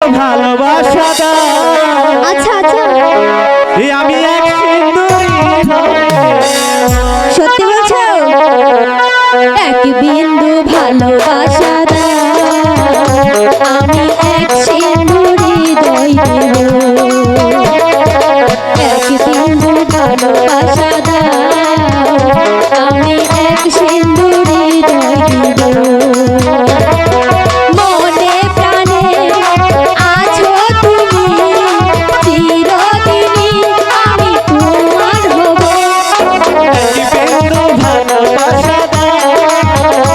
ভালোবাসা দাও। আচ্ছা আচ্ছা, আমি এক সিন্দুরি। সত্যি বলছো? এক বিন্দু ভালোবাসা দাও, আমি এক সিন্দুরি হৃদয় দেব। এক বিন্দু ভালোবাসা দাও, আমি এক সিন্দুরি হৃদয় দেব। মনে প্রাণে আছো তুমি, চিরদিনই আমি তোমার হব। এক বিন্দু ভালোবাসা দাও, আমি এক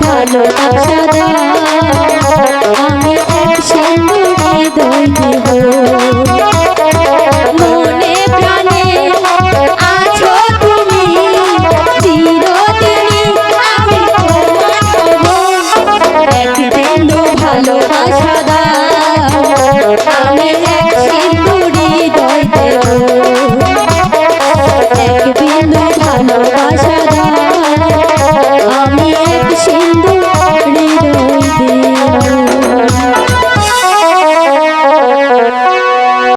ভালোবাসা